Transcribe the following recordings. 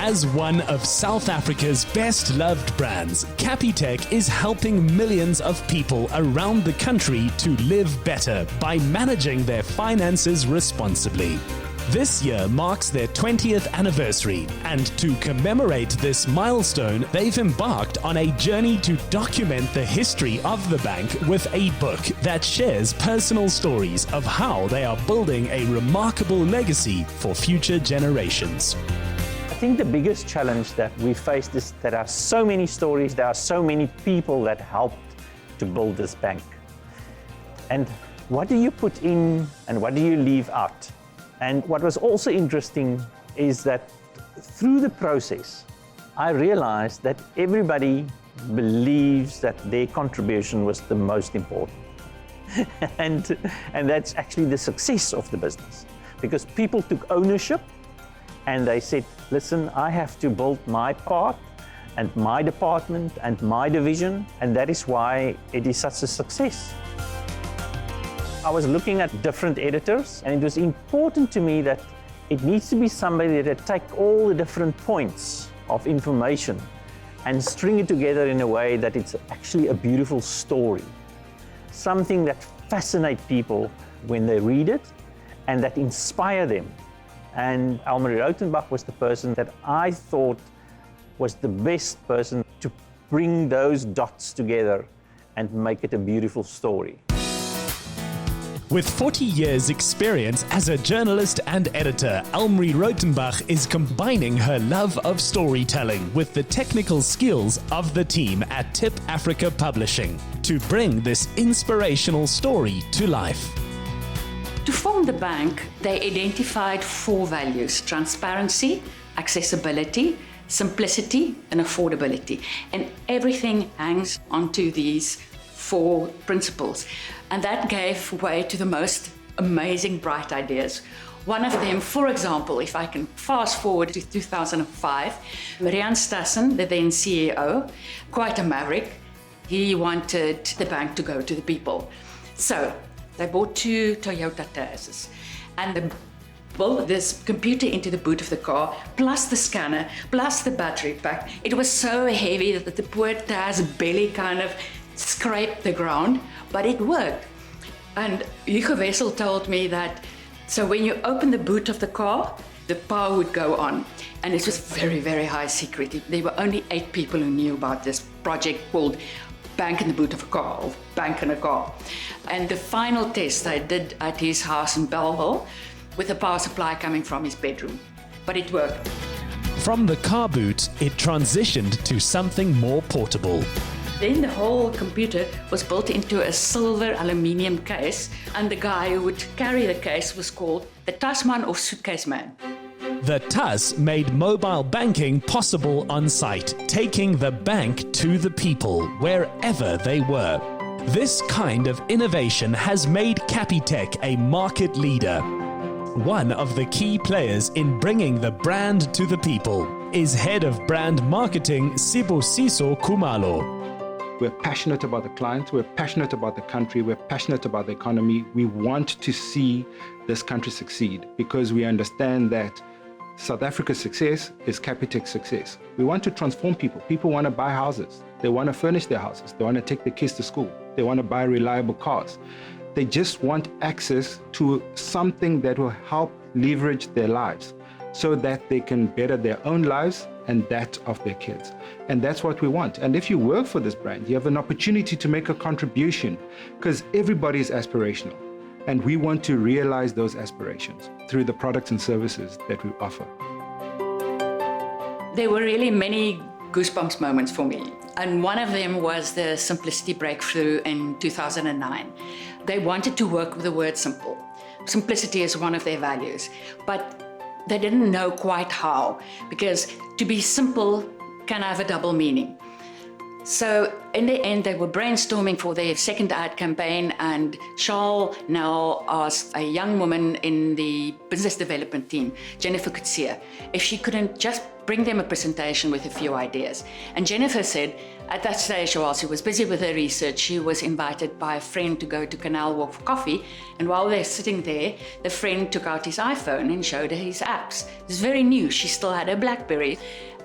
As one of South Africa's best-loved brands, Capitec is helping millions of people around the country to live better by managing their finances responsibly. This year marks their 20th anniversary, and to commemorate this milestone, they've embarked on a journey to document the history of the bank with a book that shares personal stories of how they are building a remarkable legacy for future generations. I think the biggest challenge that we faced is that there are so many stories, there are so many people that helped to build this bank. And what do you put in and what do you leave out? And what was also interesting is that through the process, I realized that everybody believes that their contribution was the most important. and that's actually the success of the business, because people took ownership and they said, listen, I have to build my part and my department and my division, and that is why it is such a success. I was looking at different editors, and it was important to me that it needs to be somebody that take all the different points of information and string it together in a way that it's actually a beautiful story. Something that fascinates people when they read it and that inspire them. And Elmarie Rautenbach was the person that I thought was the best person to bring those dots together and make it a beautiful story. With 40 years' experience as a journalist and editor, Elmarie Rautenbach is combining her love of storytelling with the technical skills of the team at Tip Africa Publishing to bring this inspirational story to life. To form the bank, they identified 4 values: transparency, accessibility, simplicity, and affordability. And everything hangs onto these 4 principles. And that gave way to the most amazing, bright ideas. One of them, for example, if I can fast forward to 2005, Rian Stassen, the then CEO, quite a maverick, he wanted the bank to go to the people. So they bought 2 Toyota Taz's, and they built this computer into the boot of the car, plus the scanner, plus the battery pack. It was so heavy that the poor Taz belly kind of scraped the ground, but it worked. And Hugo Wessel told me that, so when you open the boot of the car, the power would go on. And it was very, very high secret. There were only 8 people who knew about this project called Bank in the Boot of a Car, or Bank in a Car. And the final test I did at his house in Bellville with the power supply coming from his bedroom. But it worked. From the car boot, it transitioned to something more portable. Then the whole computer was built into a silver aluminium case, and the guy who would carry the case was called the Tasman or Suitcase Man. The TAS made mobile banking possible on site, taking the bank to the people, wherever they were. This kind of innovation has made Capitec a market leader. One of the key players in bringing the brand to the people is Head of Brand Marketing Sibo Kumalo. We're passionate about the clients, we're passionate about the country, we're passionate about the economy. We want to see this country succeed because we understand that South Africa's success is Capitec's success. We want to transform people. People want to buy houses. They want to furnish their houses. They want to take their kids to school. They want to buy reliable cars. They just want access to something that will help leverage their lives so that they can better their own lives and that of their kids. And that's what we want. And if you work for this brand, you have an opportunity to make a contribution because everybody is aspirational. And we want to realize those aspirations through the products and services that we offer. There were really many goosebumps moments for me. And one of them was the simplicity breakthrough in 2009. They wanted to work with the word simple. Simplicity is one of their values, but they didn't know quite how, because to be simple can have a double meaning. So in the end, they were brainstorming for their second ad campaign, and Charles now asked a young woman in the business development team, Jennifer Kutsia, if she couldn't just bring them a presentation with a few ideas. And Jennifer said, At that stage, while she was busy with her research, she was invited by a friend to go to Canal Walk for coffee. And while they're sitting there, the friend took out his iPhone and showed her his apps. It was very new. She still had her BlackBerry.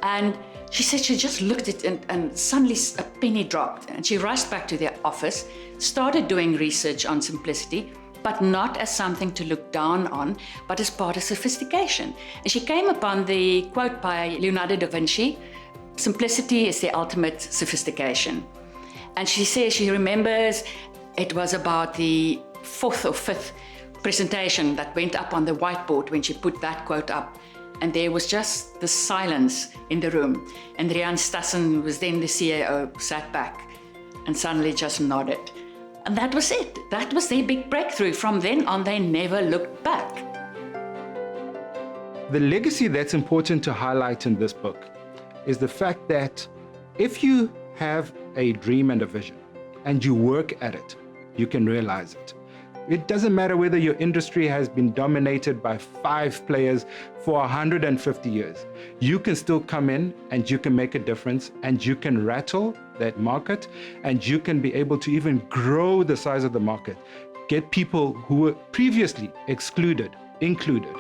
And she said she just looked at it and suddenly a penny dropped. And she rushed back to their office, started doing research on simplicity, but not as something to look down on, but as part of sophistication. And she came upon the quote by Leonardo da Vinci, "Simplicity is the ultimate sophistication." And she says she remembers it was about the fourth or fifth presentation that went up on the whiteboard when she put that quote up. And there was just the silence in the room. And Rian Stassen, who was then the CAO, sat back and suddenly just nodded. And that was it. That was their big breakthrough. From then on, they never looked back. The legacy that's important to highlight in this book is the fact that if you have a dream and a vision and you work at it, you can realize it. It doesn't matter whether your industry has been dominated by 5 players for 150 years. You can still come in and you can make a difference, and you can rattle that market, and you can be able to even grow the size of the market, get people who were previously excluded, included.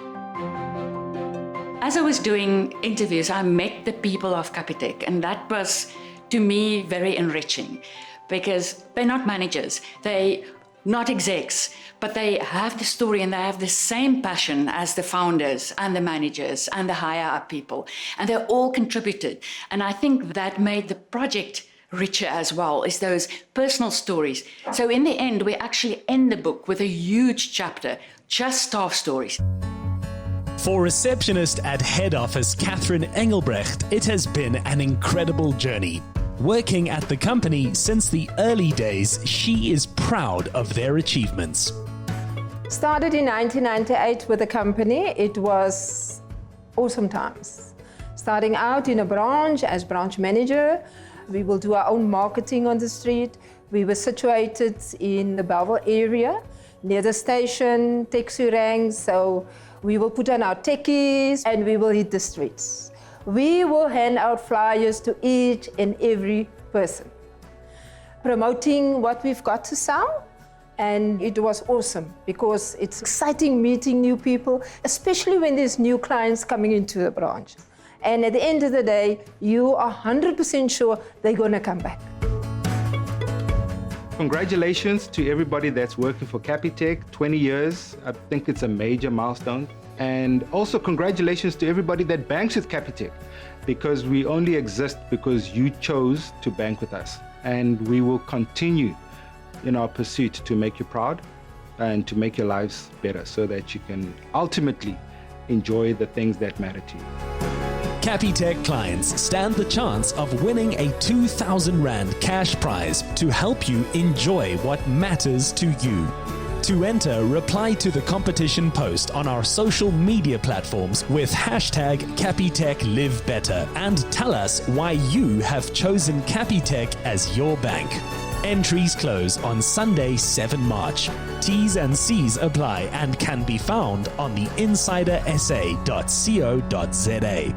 As I was doing interviews, I met the people of Capitec, and that was, to me, very enriching, because they're not managers, they're not execs, but they have the story and they have the same passion as the founders and the managers and the higher up people, and they all contributed. And I think that made the project richer as well, is those personal stories. So in the end, we actually end the book with a huge chapter, just staff stories. For receptionist at head office Catherine Engelbrecht, it has been an incredible journey. Working at the company since the early days, she is proud of their achievements. Started in 1998 with the company. It was awesome times. Starting out in a branch as branch manager, we will do our own marketing on the street. We were situated in the Bellville area, near the station, taxi ranks, so we will put on our techies and we will hit the streets. We will hand out flyers to each and every person, promoting what we've got to sell. And it was awesome because it's exciting meeting new people, especially when there's new clients coming into the branch. And at the end of the day, you are 100% sure they're going to come back. Congratulations to everybody that's working for Capitec, 20 years. I think it's a major milestone. And also congratulations to everybody that banks with Capitec, because we only exist because you chose to bank with us. And we will continue in our pursuit to make you proud and to make your lives better so that you can ultimately enjoy the things that matter to you. Capitec clients stand the chance of winning a 2,000 Rand cash prize to help you enjoy what matters to you. To enter, reply to the competition post on our social media platforms with hashtag CapitecLiveBetter and tell us why you have chosen Capitec as your bank. Entries close on Sunday, 7 March. T's and C's apply and can be found on the insidersa.co.za.